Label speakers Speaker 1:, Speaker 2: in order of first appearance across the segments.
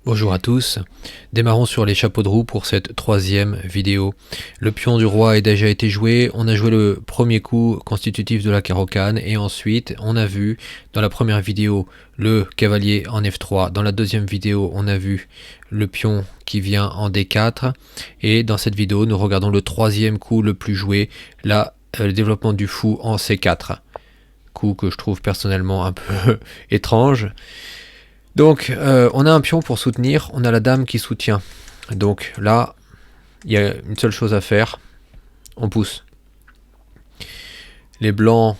Speaker 1: Bonjour à tous, démarrons sur les chapeaux de roue pour cette troisième vidéo. Le pion du roi a déjà été joué, on a joué le premier coup constitutif de la carocane et ensuite on a vu dans la première vidéo le cavalier en F3, dans la deuxième vidéo on a vu le pion qui vient en D4 et dans cette vidéo nous regardons le troisième coup le plus joué, là le développement du fou en C4, coup que je trouve personnellement un peu étrange. Donc, on a un pion pour soutenir, on a la dame qui soutient. Donc là, il y a une seule chose à faire, on pousse. Les blancs,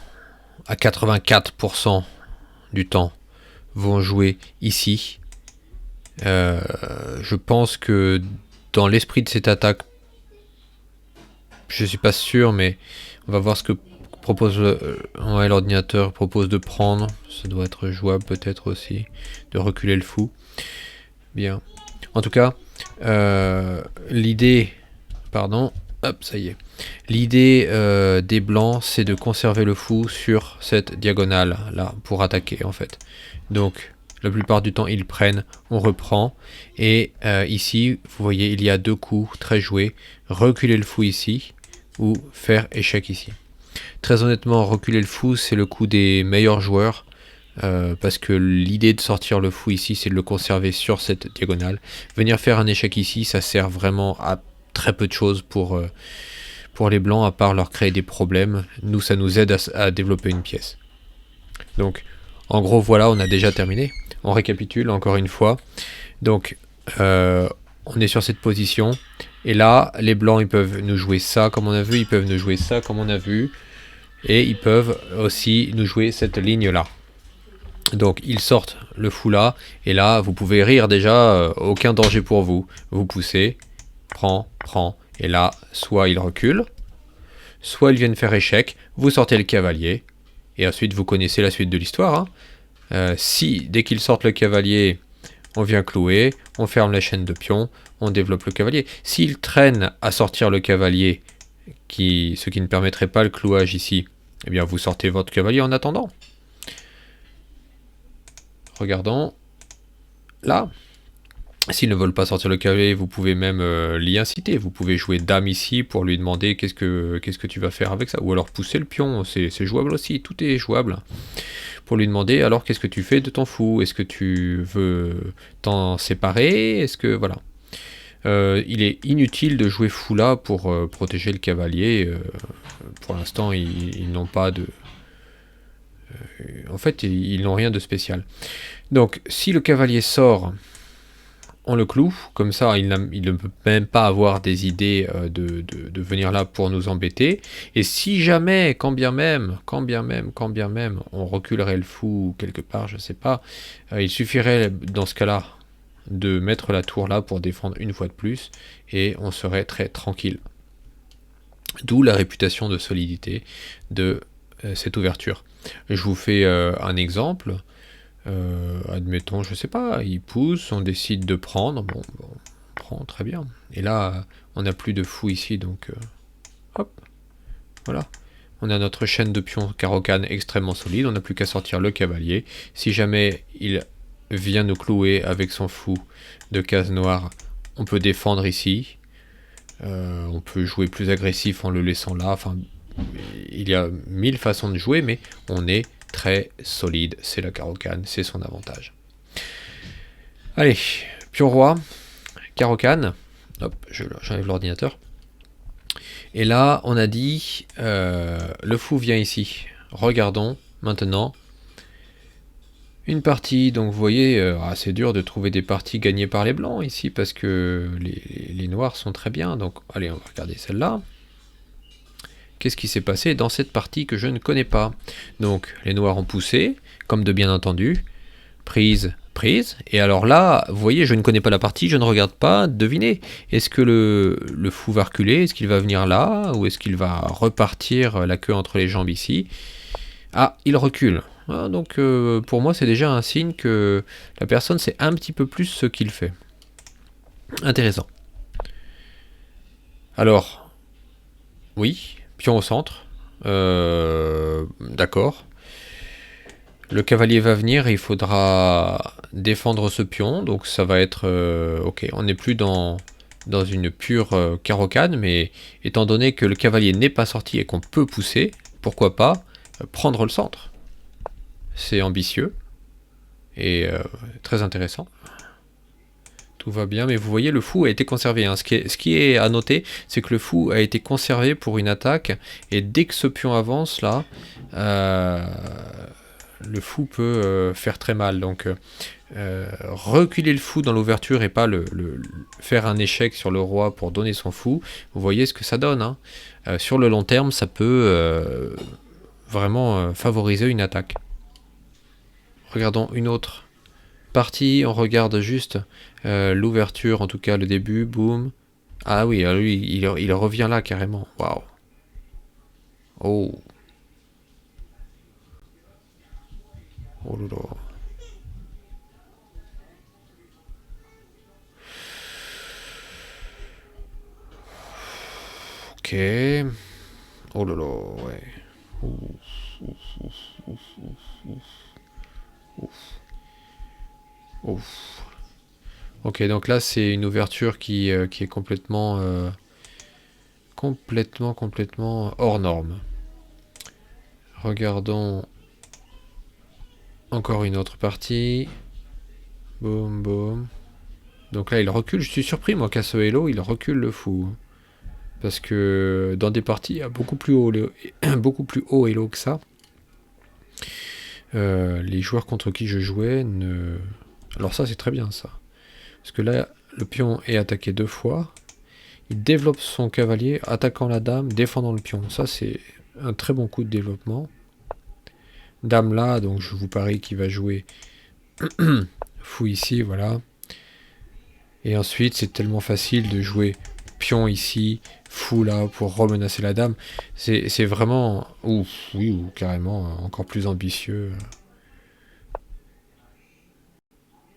Speaker 1: à 84% du temps, vont jouer ici. Je pense que dans l'esprit de cette attaque, je suis pas sûr, mais on va voir ce que propose l'ordinateur propose de prendre. Ça doit être jouable peut-être aussi, de reculer le fou. Bien. En tout cas, l'idée, pardon, hop, ça y est. L'idée des blancs, c'est de conserver le fou sur cette diagonale là pour attaquer en fait. Donc, la plupart du temps, ils prennent, on reprend. Et ici, vous voyez, il y a deux coups très joués. Reculer le fou ici ou faire échec ici. Très honnêtement, reculer le fou, c'est le coup des meilleurs joueurs. Parce que l'idée de sortir le fou ici, c'est de le conserver sur cette diagonale. Venir faire un échec ici, ça sert vraiment à très peu de choses pour les blancs, à part leur créer des problèmes. Nous, ça nous aide à développer une pièce. Donc, en gros, voilà, on a déjà terminé. On récapitule encore une fois. Donc, on est sur cette position. Et là, les blancs, ils peuvent nous jouer ça comme on a vu. Ils peuvent nous jouer ça comme on a vu. Et ils peuvent aussi nous jouer cette ligne-là. Donc ils sortent le fou là, et là vous pouvez rire déjà, aucun danger pour vous. Vous poussez, prend, et là soit ils reculent, soit ils viennent faire échec, vous sortez le cavalier, et ensuite vous connaissez la suite de l'histoire. Si dès qu'ils sortent le cavalier, on vient clouer, on ferme la chaîne de pions, on développe le cavalier. S'ils traînent à sortir le cavalier, ce qui ne permettrait pas le clouage ici, eh bien vous sortez votre cavalier en attendant. Regardons. Là, s'ils ne veulent pas sortir le cavalier, vous pouvez même l'y inciter. Vous pouvez jouer dame ici pour lui demander qu'est-ce que tu vas faire avec ça. Ou alors pousser le pion, c'est jouable aussi, tout est jouable. Pour lui demander alors qu'est-ce que tu fais de ton fou. Est-ce que tu veux t'en séparer? Est-ce que... Voilà. Il est inutile de jouer fou là pour protéger le cavalier. Pour l'instant, ils n'ont pas de... en fait, ils n'ont rien de spécial. Donc, si le cavalier sort, on le cloue, comme ça, il ne peut même pas avoir des idées de venir là pour nous embêter. Et si jamais, quand bien même, on reculerait le fou quelque part, je sais pas, il suffirait dans ce cas-là de mettre la tour là pour défendre une fois de plus, et on serait très tranquille. D'où la réputation de solidité de cette ouverture. Je vous fais un exemple. Admettons, je sais pas, il pousse, on décide de prendre, bon, on prend, très bien. Et là, on n'a plus de fou ici, donc hop, voilà. On a notre chaîne de pions carocane extrêmement solide, on n'a plus qu'à sortir le cavalier. Si jamais il vient nous clouer avec son fou de case noire, on peut défendre ici. On peut jouer plus agressif en le laissant là, enfin, il y a 1000 façons de jouer, mais on est très solide, c'est la carocane, c'est son avantage. Allez, pion roi, carocane, hop, j'enlève l'ordinateur. Et là, on a dit, le fou vient ici. Regardons maintenant une partie. Donc vous voyez, c'est dur de trouver des parties gagnées par les blancs ici, parce que les noirs sont très bien. Donc allez, on va regarder celle-là. Qu'est-ce qui s'est passé dans cette partie que je ne connais pas? Donc, les noirs ont poussé, comme de bien entendu. Prise. Et alors là, vous voyez, je ne connais pas la partie, je ne regarde pas. Devinez, est-ce que le fou va reculer? Est-ce qu'il va venir là? Ou est-ce qu'il va repartir la queue entre les jambes ici? Ah, il recule. Ah, donc, pour moi, c'est déjà un signe que la personne sait un petit peu plus ce qu'il fait. Intéressant. Alors, oui, pion au centre. D'accord. Le cavalier va venir et il faudra défendre ce pion. Donc ça va être... ok, on n'est plus dans une pure carrocade, mais étant donné que le cavalier n'est pas sorti et qu'on peut pousser, pourquoi pas prendre le centre. C'est ambitieux et très intéressant. Tout va bien, mais vous voyez, le fou a été conservé. Hein. Ce qui est à noter, c'est que le fou a été conservé pour une attaque, et dès que ce pion avance, là, le fou peut faire très mal. Donc, reculer le fou dans l'ouverture et pas faire un échec sur le roi pour donner son fou, vous voyez ce que ça donne. Hein. Sur le long terme, ça peut vraiment favoriser une attaque. Regardons une autre partie, on regarde juste l'ouverture, en tout cas le début, boum. Ah oui, lui, il revient là carrément. Waouh. Oh. Oh là là. Ok. Oh là là, ouais. Ouf, ouf, ouf, ouf, ouf, ouf. Ouf. Ok, donc là c'est une ouverture qui est complètement hors norme. Regardons encore une autre partie. Boum, boum. Donc là il recule, je suis surpris moi qu'à ce Hello il recule le fou. Parce que dans des parties à beaucoup plus haut Hello que ça, les joueurs contre qui je jouais ne... Alors ça c'est très bien ça. Parce que là le pion est attaqué 2 fois. Il développe son cavalier, attaquant la dame, défendant le pion. Ça, c'est un très bon coup de développement. Dame là, donc je vous parie qu'il va jouer fou ici, voilà. Et ensuite, c'est tellement facile de jouer pion ici, fou là, pour remenacer la dame. C'est vraiment... Ouf, oui, ou carrément encore plus ambitieux.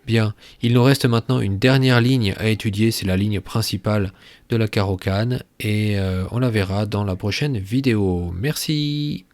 Speaker 1: Bien, il nous reste maintenant une dernière ligne à étudier, c'est la ligne principale de la Caro-Kann, et on la verra dans la prochaine vidéo. Merci.